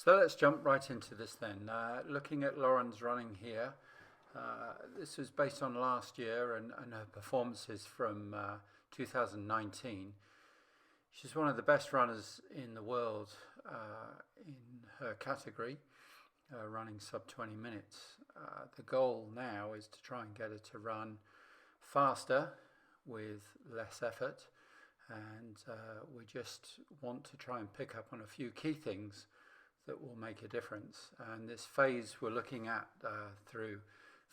So let's jump right into this then. Looking at Lauren's running here, this was based on last year and her performances from 2019. She's one of the best runners in the world in her category, running sub 20 minutes. The goal now is to try and get her to run faster with less effort, and we just want to try and pick up on a few key things that will make a difference. And this phase we're looking at through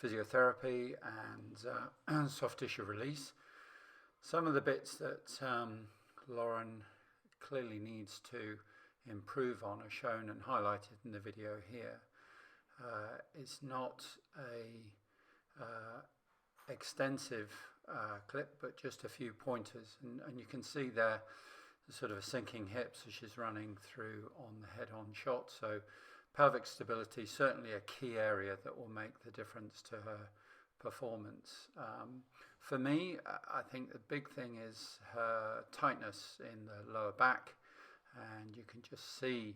physiotherapy and soft tissue release. Some of the bits that Lauren clearly needs to improve on are shown and highlighted in the video here. It's not a extensive clip, but just a few pointers, and you can see there the sort of sinking hips as she's running through on the head-on shot. So pelvic stability, certainly a key area that will make the difference to her performance. For me, I think the big thing is her tightness in the lower back, and you can just see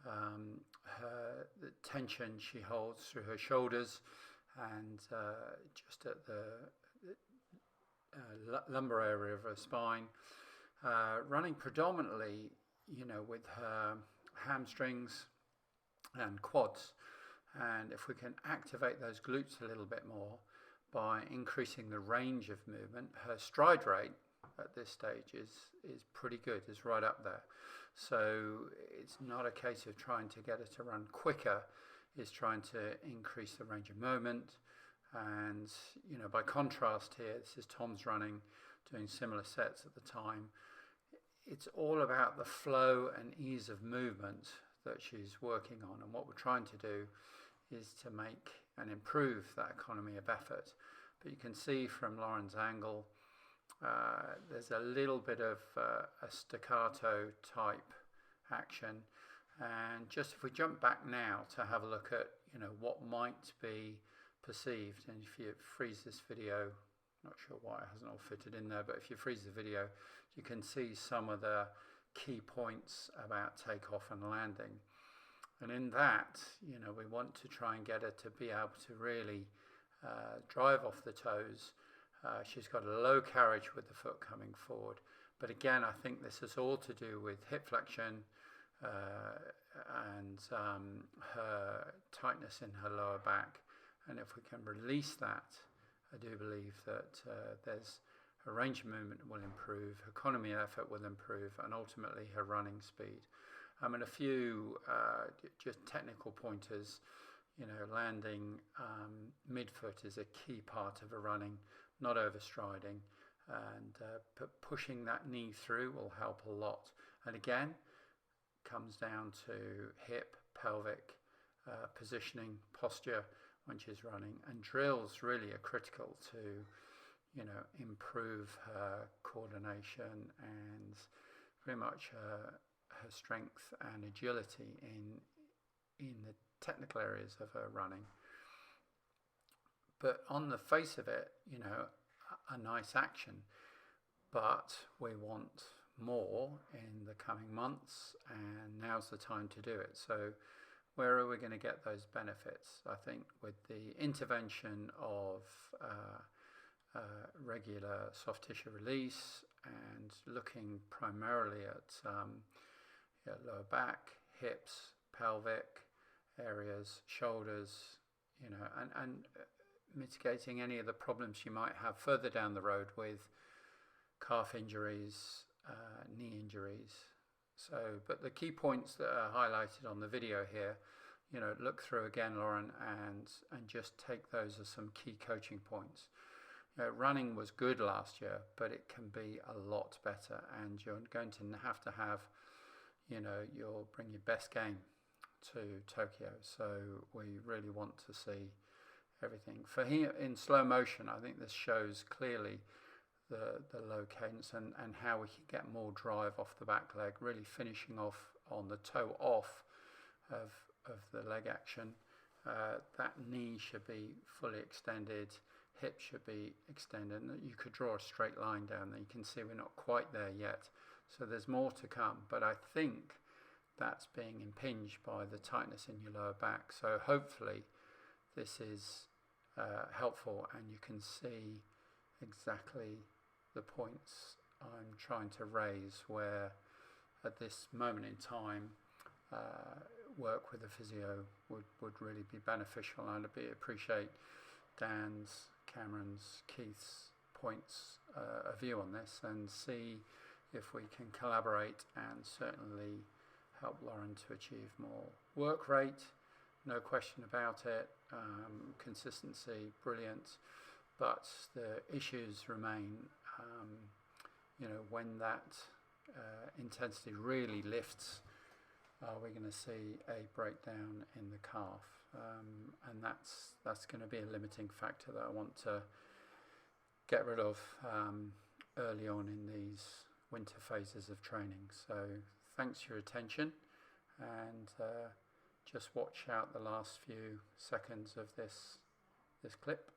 the tension she holds through her shoulders and just at the lumbar area of her spine. Running predominantly, with her hamstrings and quads, and if we can activate those glutes a little bit more by increasing the range of movement, her stride rate at this stage is pretty good, is right up there. So it's not a case of trying to get her to run quicker, it's trying to increase the range of movement. And by contrast here, this is Tom's running, doing similar sets at the time. It's all about the flow and ease of movement that she's working on, and what we're trying to do is to make and improve that economy of effort. But you can see from Lauren's angle, there's a little bit of a staccato type action. And just if we jump back now to have a look at what might be perceived, and if you freeze this video, not sure why it hasn't all fitted in there, but if you freeze the video, you can see some of the key points about takeoff and landing. And in that, we want to try and get her to be able to really drive off the toes. She's got a low carriage with the foot coming forward. But again, I think this is all to do with hip flexion and her tightness in her lower back. And if we can release that, I do believe that there's her range of movement will improve, her economy of effort will improve, and ultimately her running speed. And a few just technical pointers, landing midfoot is a key part of her running, not overstriding, and pushing that knee through will help a lot. And again, comes down to hip, pelvic, positioning, posture when she's running, and drills really are critical to improve her coordination and pretty much her strength and agility in the technical areas of her running. But on the face of it, a nice action, but we want more in the coming months, and now's the time to do it. So where are we going to get those benefits? I think with the intervention of regular soft tissue release and looking primarily at lower back, hips, pelvic areas, shoulders, and mitigating any of the problems you might have further down the road with calf injuries, knee injuries. So, but the key points that are highlighted on the video here, look through again, Lauren, and just take those as some key coaching points. Running was good last year, but it can be a lot better, and you're going to have, you'll bring your best game to Tokyo. So we really want to see everything. For here in slow motion, I think this shows clearly the low cadence and how we can get more drive off the back leg, really finishing off on the toe off of the leg action. That knee should be fully extended, hips should be extended, and you could draw a straight line down there. You can see we're not quite there yet, so there's more to come. But I think that's being impinged by the tightness in your lower back. So hopefully this is helpful, and you can see exactly the points I'm trying to raise, where at this moment in time work with a physio would really be beneficial. And I'd appreciate Dan's, Cameron's, Keith's points of view on this, and see if we can collaborate and certainly help Lauren to achieve more work rate. No question about it. Consistency, brilliant, but the issues remain. When that intensity really lifts, are we going to see a breakdown in the calf? And that's going to be a limiting factor that I want to get rid of early on in these winter phases of training. So thanks for your attention, and just watch out the last few seconds of this clip.